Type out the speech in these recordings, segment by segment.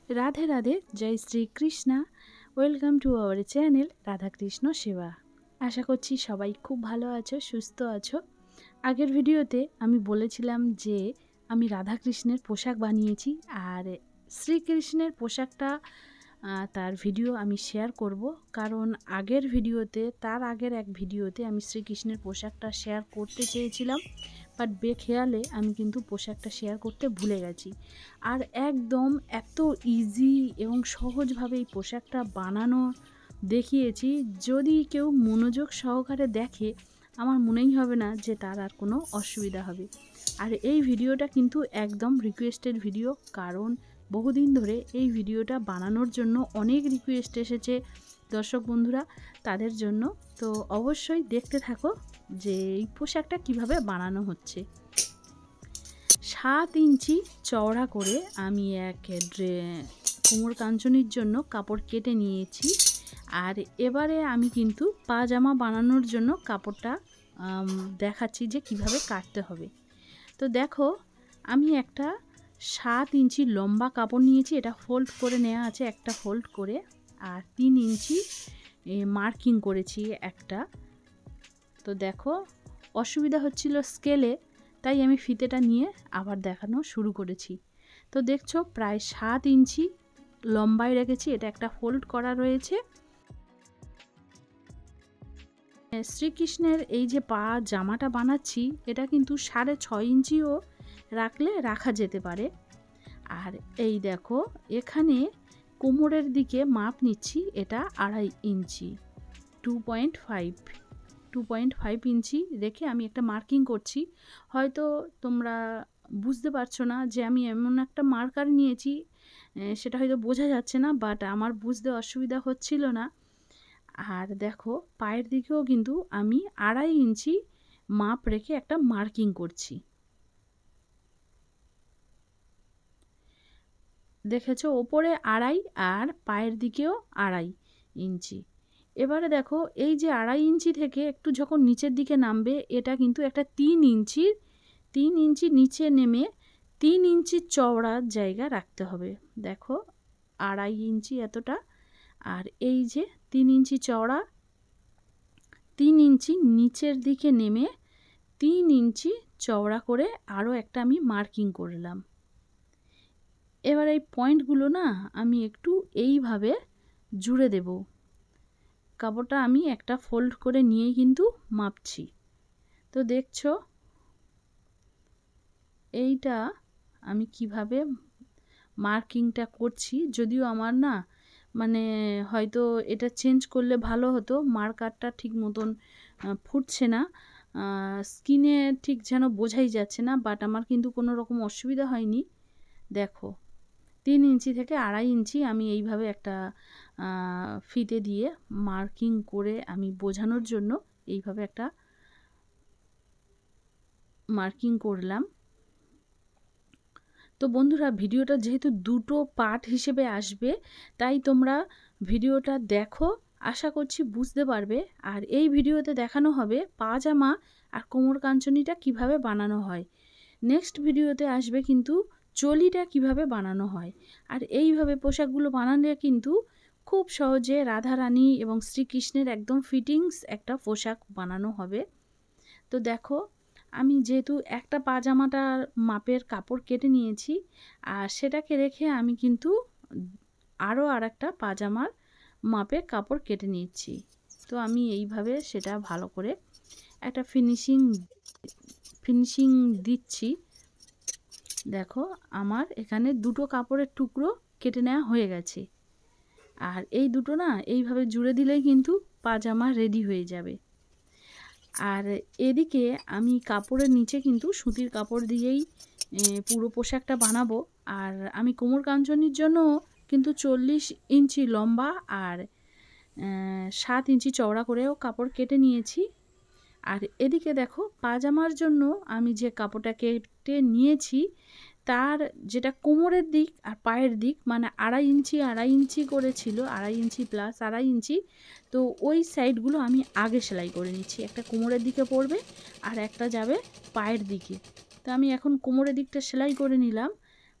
রাধে রাধে, জয় Shrikrishna. Welcome to our channel Radhakrishna Seva. আশা করছি সবাই খুব ভালো আছো, সুস্থ আছো। আগের ভিডিওতে আমি বলেছিলাম যে আমি রাধাকৃষ্ণের পোশাক বানিয়েছি, আর শ্রীকৃষ্ণের পোশাকটা তার ভিডিও আমি শেয়ার করব, কারণ তার আগের এক ভিডিওতে আমি শ্রীকৃষ্ণের পোশাকটা শেয়ার করতে চেয়েছিলাম, বাট বেখেয়ালে আমি কিন্তু পোশাকটা শেয়ার করতে ভুলে গেছি। আর একদম এত ইজি এবং সহজভাবে এই পোশাকটা বানানো দেখিয়েছি, যদি কেউ মনোযোগ সহকারে দেখে আমার মনেই হবে না যে তার আর কোনো অসুবিধা হবে। আর এই ভিডিওটা কিন্তু একদম রিকোয়েস্টেড ভিডিও, কারণ বহুদিন ধরে এই ভিডিওটা বানানোর জন্য অনেক রিকোয়েস্ট এসেছে দর্শক বন্ধুরা, তাদের জন্য। তো অবশ্যই দেখতে থাকো যে এই পোশাকটা কিভাবে বানানো হচ্ছে। 7 ইঞ্চি চওড়া করে আমি এক কোমর কাঞ্চনির জন্য কাপড় কেটে নিয়েছি। আর এবারে আমি কিন্তু পাজামা বানানোর জন্য কাপড়টা দেখাচ্ছি যে কিভাবে কাটতে হবে। তো দেখো, আমি একটা 7 ইঞ্চি লম্বা কাপড় নিয়েছি, এটা ফোল্ড করে নেওয়া আছে একটা ফোল্ড করে, আর 3 ইঞ্চি মার্কিং করেছি একটা। তো দেখো, অসুবিধা হচ্ছিল স্কেলে, তাই আমি ফিতেটা নিয়ে আবার দেখানো শুরু করেছি। তো দেখছো প্রায় 7 ইঞ্চি লম্বায় রেখেছি, এটা একটা ফোল্ড করা রয়েছে। শ্রীকৃষ্ণের এই যে পা জামাটা বানাচ্ছি, এটা কিন্তু 6.5 ইঞ্চিও রাখা যেতে পারে। আর এই দেখো, এখানে কোমরের দিকে মাপ নিচ্ছি, এটা 2.5 ইঞ্চি, 2.5 ইঞ্চি রেখে আমি একটা মার্কিং করছি। হয়তো তোমরা বুঝতে পারছো না যে আমি এমন একটা মার্কার নিয়েছি, সেটা হয়তো বোঝা যাচ্ছে না, বাট আমার বুঝতে অসুবিধা হচ্ছিল না। আর দেখো, পায়ের দিকেও কিন্তু আমি 2.5 ইঞ্চি মাপ রেখে একটা মার্কিং করছি। দেখেছো, ওপরে 2.5 আর পায়ের দিকেও 2.5 ইঞ্চি। এবারে দেখো, এই যে 2.5 ইঞ্চি থেকে একটু যখন নিচের দিকে নামবে, এটা কিন্তু একটা 3 ইঞ্চি নিচে নেমে 3 ইঞ্চি চওড়ার জায়গা রাখতে হবে। দেখো, 2.5 ইঞ্চি এতটা, আর এই যে 3 ইঞ্চি চওড়া, 3 ইঞ্চি নিচের দিকে নেমে 3 ইঞ্চি চওড়া করে আরও একটা আমি মার্কিং করলাম। এবার এই পয়েন্টগুলো না আমি একটু এইভাবে জুড়ে দেব। কাপড়টা আমি একটা ফোল্ড করে নিয়েই কিন্তু মাপছি। তো দেখছো এইটা আমি কিভাবে মার্কিংটা করছি, যদিও আমার না মানে হয়তো এটা চেঞ্জ করলে ভালো হতো, মার্কারটা ঠিক মতন ফুটছে না, স্কিনে ঠিক যেন বোঝাই যাচ্ছে না, বাট আমার কিন্তু কোনো রকম অসুবিধা হয়নি। দেখো, 3 ইঞ্চি থেকে 2.5 ইঞ্চি আমি এইভাবে একটা ফিতে দিয়ে মার্কিং করে আমি বোঝানোর জন্য এইভাবে একটা মার্কিং করলাম। তো বন্ধুরা, ভিডিওটা যেহেতু দুটো পার্ট হিসেবে আসবে, তাই তোমরা ভিডিওটা দেখো, আশা করছি বুঝতে পারবে। আর এই ভিডিওতে দেখানো হবে পাজামা আর কোমর কাঞ্চনিটা কিভাবে বানানো হয়। নেক্সট ভিডিওতে আসবে কিন্তু চলিটা কিভাবে বানানো হয়। আর এইভাবে পোশাকগুলো বানালে কিন্তু খুব সহজে রাধারানী এবং শ্রীকৃষ্ণের একদম ফিটিংস একটা পোশাক বানানো হবে। তো দেখো, আমি যেহেতু একটা পাজামাটার মাপের কাপড় কেটে নিয়েছি, আর সেটাকে রেখে আমি কিন্তু আরও আরেকটা পাজামার মাপের কাপড় কেটে নিচ্ছি। তো আমি এইভাবে সেটা ভালো করে একটা ফিনিশিং দিচ্ছি। দেখো, আমার এখানে দুটো কাপড়ের টুকরো কেটে নেওয়া হয়ে গেছে, আর এই দুটো না এইভাবে জুড়ে দিলেই কিন্তু পাজামা রেডি হয়ে যাবে। আর এদিকে আমি কাপড়ের নিচে কিন্তু সুতির কাপড় দিয়েই পুরো পোশাকটা বানাবো। আর আমি কোমর কাঞ্চনির জন্য কিন্তু 40 ইঞ্চি লম্বা আর 7 ইঞ্চি চওড়া করেও কাপড় কেটে নিয়েছি। আর এদিকে দেখো, পাজামার জন্য আমি যে কাপড়টা কেটে নিয়েছি, তার যেটা কোমরের দিক আর পায়ের দিক মানে 2.5 ইঞ্চি করেছিল, 2.5 ইঞ্চি প্লাস 2.5 ইঞ্চি। তো ওই সাইডগুলো আমি আগে সেলাই করে নিচ্ছি, একটা কোমরের দিকে পড়বে আর একটা যাবে পায়ের দিকে। তো আমি এখন কোমরের দিকটা সেলাই করে নিলাম,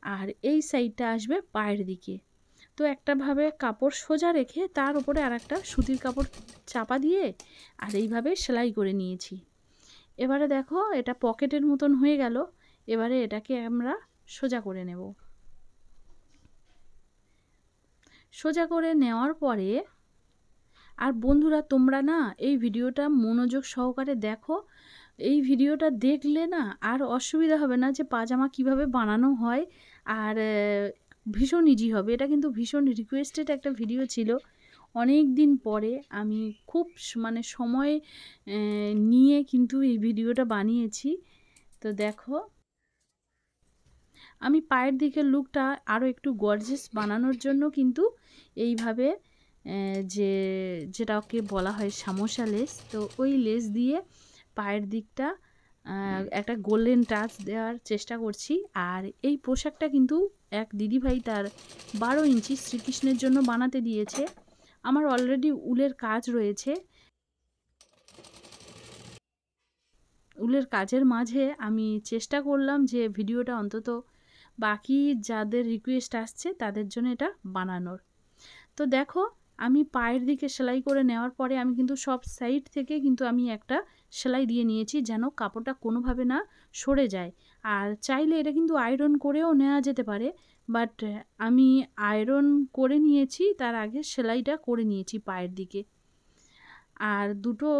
আর এই সাইডটা আসবে পায়ের দিকে। তো একটাভাবে কাপড় সোজা রেখে তার উপরে আর একটা সুতির কাপড় চাপা দিয়ে আর এইভাবে সেলাই করে নিয়েছি। এবারে দেখো এটা পকেটের মতন হয়ে গেল। এবারে এটাকে আমরা সোজা করে নেব। সোজা করে নেওয়ার পরে আর বন্ধুরা তোমরা না এই ভিডিওটা মনোযোগ সহকারে দেখো। এই ভিডিওটা দেখলে না আর অসুবিধা হবে না যে পাজামা কিভাবে বানানো হয়, আর ভীষণ ইজি হবে। এটা কিন্তু ভীষণ রিকোয়েস্টেড একটা ভিডিও ছিল। অনেক দিন পরে আমি খুব মানে সময় নিয়ে কিন্তু এই ভিডিওটা বানিয়েছি। তো দেখো আমি পায়ের দিকের লুকটা আরও একটু গর্জিয়াস বানানোর জন্য কিন্তু এইভাবে যেটাকে বলা হয় সামোসা লেস, তো ওই লেস দিয়ে পায়ের দিকটা একটা গোল্ডেন টাচ দেওয়ার চেষ্টা করছি। আর এই পোশাকটা কিন্তু এক দিদিভাই তার 12 ইঞ্চি শ্রীকৃষ্ণের জন্য বানাতে দিয়েছে। আমার অলরেডি উলের কাজ রয়েছে। উলের কাজের মাঝে আমি চেষ্টা করলাম যে ভিডিওটা অন্তত বাকি যাদের রিকোয়েস্ট আসছে তাদের জন্য এটা বানানোর। তো দেখো আমি পায়ের দিকে সেলাই করে নেওয়ার পরে আমি কিন্তু সব সাইড থেকে কিন্তু আমি একটা সেলাই দিয়ে নিয়েছি যেন কাপড়টা কোনোভাবে না সরে যায়। আর চাইলে এটা কিন্তু আয়রন করেও নেওয়া যেতে পারে, বাট আমি আয়রন করে নিয়েছি, তার আগে সেলাইটা করে নিয়েছি পায়ের দিকে। আর দুটো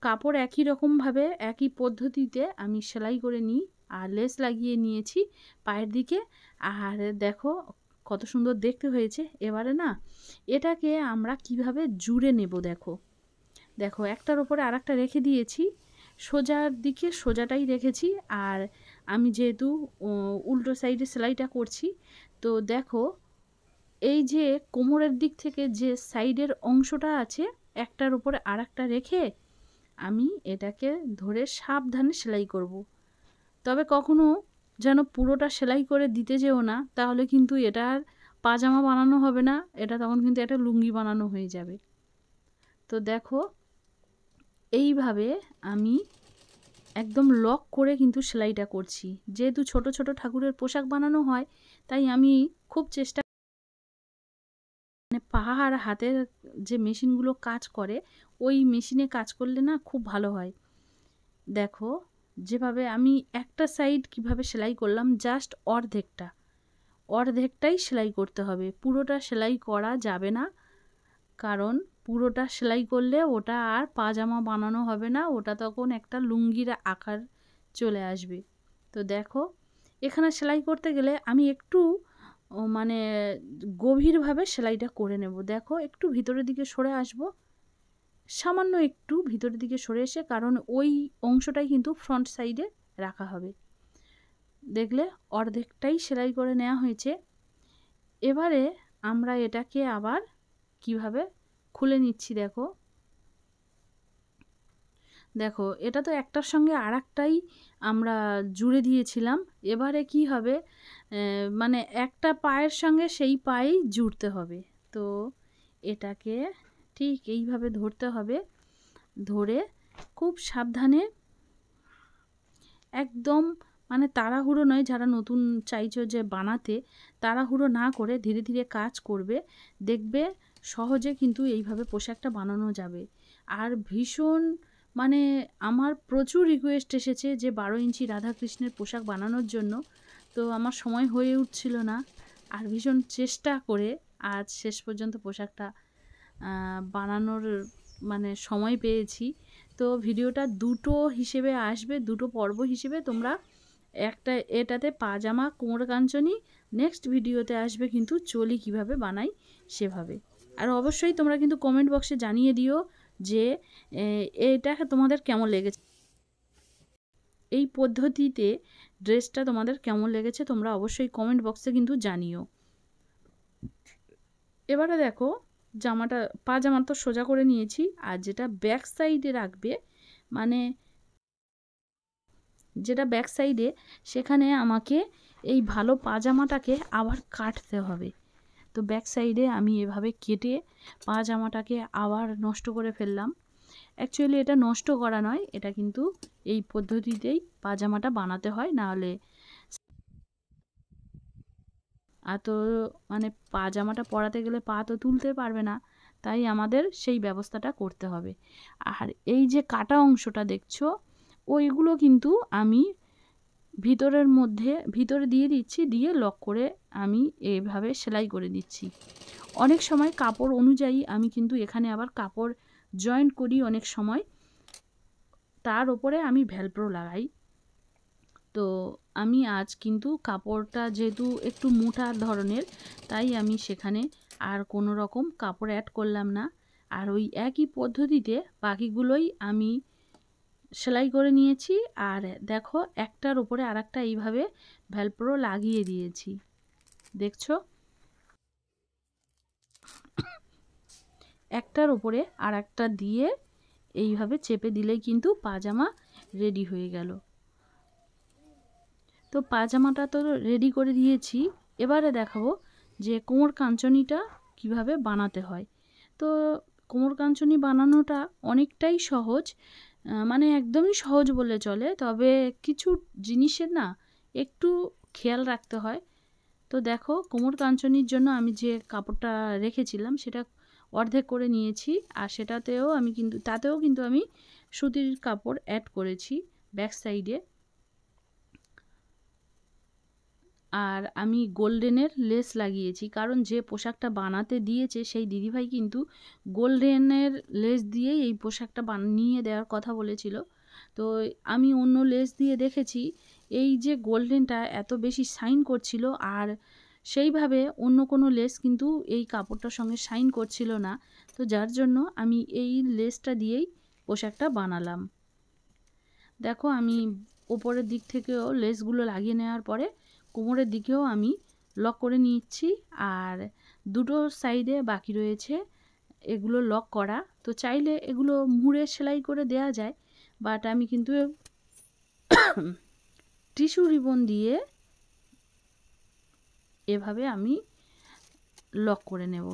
কাপড় একই রকমভাবে একই পদ্ধতিতে আমি সেলাই করে নিই আর লেস লাগিয়ে নিয়েছি পায়ের দিকে। আর দেখো কত সুন্দর দেখতে হয়েছে। এবারে না এটাকে আমরা কিভাবে জুড়ে নেব দেখো। দেখো একটার ওপরে আর একটা রেখে দিয়েছি, সোজার দিকে সোজাটাই রেখেছি। আর আমি যেহেতু উল্টো সাইডে সেলাইটা করছি, তো দেখো এই যে কোমরের দিক থেকে যে সাইডের অংশটা আছে একটার উপরে আর একটা রেখে আমি এটাকে ধরে সাবধানে সেলাই করব। তবে কখনো যেন পুরোটা সেলাই করে দিতে যেও না, তাহলে কিন্তু এটা আর পাজামা বানানো হবে না, এটা তখন কিন্তু একটা লুঙ্গি বানানো হয়ে যাবে। তো দেখো এইভাবে আমি একদম লক করে কিন্তু সেলাইটা করছি। যেহেতু ছোট ছোট ঠাকুরের পোশাক বানানো হয়, তাই আমি খুব চেষ্টা মানে পা আর হাতের যে মেশিনগুলো কাজ করে ওই মেশিনে কাজ করলে না খুব ভালো হয়। দেখো যেভাবে আমি একটা সাইড কিভাবে সেলাই করলাম, জাস্ট অর্ধেকটাই সেলাই করতে হবে, পুরোটা সেলাই করা যাবে না। কারণ পুরোটা সেলাই করলে ওটা আর পাজামা বানানো হবে না, ওটা তখন একটা লুঙ্গির আকার চলে আসবে। তো দেখো এখানে সেলাই করতে গেলে আমি একটু মানে গভীরভাবে সেলাইটা করে নেব। দেখো একটু ভিতরের দিকে সরে আসব, সামান্য একটু ভিতরের দিকে সরে এসে, কারণ ওই অংশটাই কিন্তু ফ্রন্ট সাইডে রাখা হবে। দেখলে অর্ধেকটাই সেলাই করে নেওয়া হয়েছে। এবারে আমরা এটাকে আবার কিভাবে খুলে নিচ্ছি দেখো। দেখো এটা তো একটার সঙ্গে আর একটাই আমরা জুড়ে দিয়েছিলাম। এবারে কি হবে, মানে একটা পায়ের সঙ্গে সেই পায়েই জুড়তে হবে। তো এটাকে ঠিক এইভাবে ধরতে হবে, ধরে খুব সাবধানে, একদম মানে তাড়াহুড়ো নয়, যারা নতুন চাইছো যে বানাতে তাড়াহুড়ো না করে ধীরে ধীরে কাজ করবে, দেখবে সহজে কিন্তু এইভাবে পোশাকটা বানানো যাবে। আর ভীষণ মানে আমার প্রচুর রিকোয়েস্ট এসেছে যে 12 ইঞ্চি রাধাকৃষ্ণের পোশাক বানানোর জন্য, তো আমার সময় হয়ে উঠছিল না। আর ভীষণ চেষ্টা করে আজ শেষ পর্যন্ত পোশাকটা বানানোর মানে সময় পেয়েছি। তো ভিডিওটা দুটো হিসেবে আসবে, দুটো পর্ব হিসেবে। তোমরা একটা এটাতে পাজামা কোমর কাঞ্চনি, নেক্সট ভিডিওতে আসবে কিন্তু চলি কিভাবে বানাই সেভাবে। আর অবশ্যই তোমরা কিন্তু কমেন্ট বক্সে জানিয়ে দিও যে এটা তোমাদের কেমন লেগেছে, এই পদ্ধতিতে ড্রেসটা তোমাদের কেমন লেগেছে তোমরা অবশ্যই কমেন্ট বক্সে কিন্তু জানিও। এবারে দেখো জামাটা পাজামা তো সোজা করে নিয়েছি, আর যেটা ব্যাক সাইডে রাখবে মানে যেটা ব্যাক সাইডে, সেখানে আমাকে এই ভালো পাজামাটাকে আবার কাটতে হবে। তো ব্যাক সাইডে আমি এভাবে কেটে পাজামাটাকে আবার নষ্ট করে ফেললাম। অ্যাকচুয়ালি এটা নষ্ট করা নয়, এটা কিন্তু এই পদ্ধতিতেই পাজামাটা বানাতে হয়, নাহলে আর তো মানে পাজামাটা পরাতে গেলে পা তো তুলতে পারবে না, তাই আমাদের সেই ব্যবস্থাটা করতে হবে। আর এই যে কাটা অংশটা দেখছো, ওইগুলো কিন্তু আমি ভিতরে দিয়ে দিচ্ছি, দিয়ে লক করে আমি এইভাবে সেলাই করে দিচ্ছি। অনেক সময় কাপড় অনুযায়ী আমি কিন্তু এখানে আবার কাপড় জয়েন্ট করি অনেক সময়, তার উপরে আমি ভেলক্রো লাগাই। তো আমি আজ কিন্তু কাপড়টা যেহেতু একটু মোটা ধরনের, তাই আমি সেখানে আর কোনো রকম কাপড় অ্যাড করলাম না। আর ওই একই পদ্ধতিতে বাকিগুলোই আমি সেলাই করে নিয়েছি। আর দেখো একটার উপরে আরেকটা এইভাবে ভেলক্রো লাগিয়ে দিয়েছি, দেখছো? একটার উপরে আর একটা দিয়ে এইভাবে চেপে দিলেই কিন্তু পাজামা রেডি হয়ে গেল। তো পাজামাটা তো রেডি করে দিয়েছি, এবারে দেখাবো যে কোমর কাঞ্চনিটা কিভাবে বানাতে হয়। তো কোমর কাঞ্চনি বানানোটা অনেকটাই সহজ, মানে একদমই সহজ বলে চলে, তবে কিছু জিনিসের না একটু খেয়াল রাখতে হয়। তো দেখো কোমর কাঞ্চনির জন্য আমি যে কাপড়টা রেখেছিলাম সেটা অর্ধেক করে নিয়েছি, আর তাতেও কিন্তু আমি সুতির কাপড় অ্যাড করেছি ব্যাক সাইডে। আর আমি গোল্ডেনের লেস লাগিয়েছি, কারণ যে পোশাকটা বানাতে দিয়েছে সেই দিদিভাই কিন্তু গোল্ডেনের লেস দিয়েই এই পোশাকটা বানিয়ে দেওয়ার কথা বলেছিল। তো আমি অন্য লেস দিয়ে দেখেছি, এই যে গোল্ডেনটা এত বেশি শাইন করছিল, আর সেইভাবে অন্য কোনো লেস কিন্তু এই কাপড়টার সঙ্গে শাইন করছিল না। তো যার জন্য আমি এই লেসটা দিয়েই পোশাকটা বানালাম। দেখো আমি ওপরের দিক থেকেও লেসগুলো লাগিয়ে নেওয়ার পরে কোমরের দিকেও আমি লক করে নিচ্ছি, আর দুটো সাইডে বাকি রয়েছে এগুলো লক করা। তো চাইলে এগুলো মুড়ে সেলাই করে দেয়া যায়, বাট আমি কিন্তু টিস্যু রিবন দিয়ে এভাবে আমি লক করে নেব।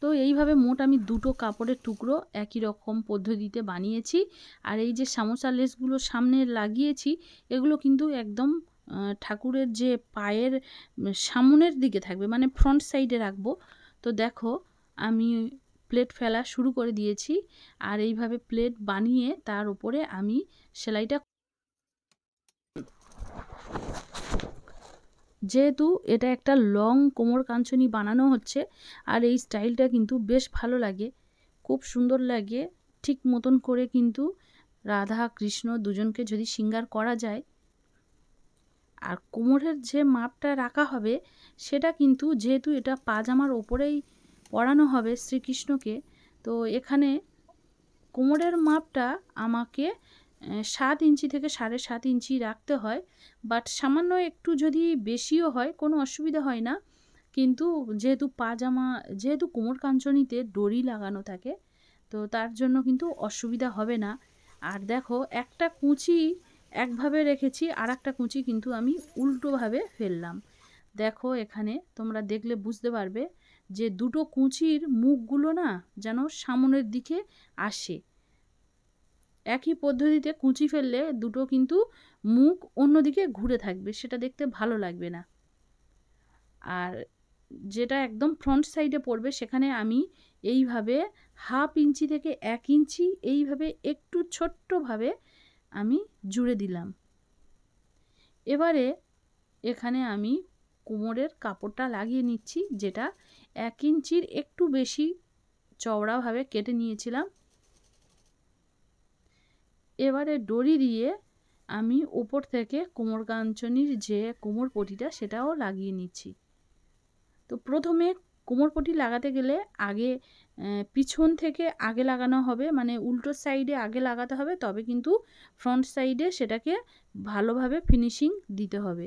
তো এইভাবে মোট আমি দুটো কাপড়ের টুকরো একই রকম পদ্ধতিতে বানিয়েছি। আর এই যে সামোসা লেসগুলো সামনে লাগিয়েছি, এগুলো কিন্তু একদম ঠাকুরের যে পায়ের সামনের দিকে থাকবে, মানে ফ্রন্ট সাইডে রাখবো। তো দেখো আমি প্লেট ফেলা শুরু করে দিয়েছি, আর এইভাবে প্লেট বানিয়ে তার উপরে আমি সেলাইটা, যেহেতু এটা একটা লং কোমর কাঞ্চনি বানানো হচ্ছে, আর এই স্টাইলটা কিন্তু বেশ ভালো লাগে, খুব সুন্দর লাগে। ঠিক মতন করে কিন্তু রাধা কৃষ্ণ দুজনকে যদি সিঙ্গার করা যায়, আর কোমরের যে মাপটা রাখা হবে সেটা কিন্তু যেহেতু এটা পাজামার ওপরেই পরানো হবে শ্রীকৃষ্ণকে, তো এখানে কোমরের মাপটা আমাকে 7 ইঞ্চি থেকে 7.5 ইঞ্চি রাখতে হয়। বাট সামান্য একটু যদি বেশিও হয় কোনো অসুবিধা হয় না, কিন্তু যেহেতু কোমর কাঞ্চনিতে ডরি লাগানো থাকে, তো তার জন্য কিন্তু অসুবিধা হবে না। আর দেখো একটা কুঁচি একভাবে রেখেছি, আর একটা কুঁচি কিন্তু আমি উল্টোভাবে ফেললাম। দেখো এখানে তোমরা দেখলে বুঝতে পারবে যে দুটো কুঁচির মুখগুলো না যেন সামনের দিকে আসে। একই পদ্ধতিতে কুঁচি ফেললে দুটো কিন্তু মুখ অন্যদিকে ঘুরে থাকবে, সেটা দেখতে ভালো লাগবে না। আর যেটা একদম ফ্রন্ট সাইডে পড়বে সেখানে আমি এইভাবে 1/2 ইঞ্চি থেকে 1 ইঞ্চি এইভাবে একটু ছোট্টভাবে আমি জুড়ে দিলাম। এবারে এখানে আমি কোমরের কাপড়টা লাগিয়ে নিচ্ছি, যেটা 1 ইঞ্চির একটু বেশি চওড়াভাবে কেটে নিয়েছিলাম। এবারে ডরি দিয়ে আমি উপর থেকে কোমর কাঞ্চনির যে কোমর পটিটা সেটাও লাগিয়ে নিচ্ছি। তো প্রথমে কোমর পটি লাগাতে গেলে আগে পিছন থেকে আগে লাগানো হবে, মানে উল্টো সাইডে আগে লাগাতে হবে, তবে কিন্তু ফ্রন্ট সাইডে সেটাকে ভালোভাবে ফিনিশিং দিতে হবে।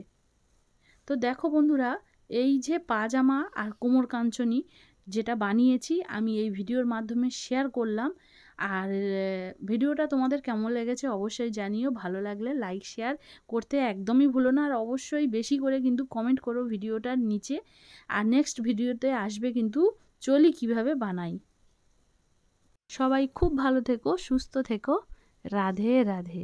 তো দেখো বন্ধুরা, এই যে পাজামা আর কোমর কাঞ্চনি যেটা বানিয়েছি আমি এই ভিডিওর মাধ্যমে শেয়ার করলাম। আর ভিডিওটা তোমাদের কেমন লেগেছে অবশ্যই জানিও, ভালো লাগলে লাইক শেয়ার করতে একদমই ভুলো না, আর অবশ্যই বেশি করে কিন্তু কমেন্ট করো ভিডিওটার নিচে। আর নেক্সট ভিডিওতে আসবে কিন্তু চলি কিভাবে বানাই। সবাই খুব ভালো থেকো, সুস্থ থেকো, রাধে রাধে।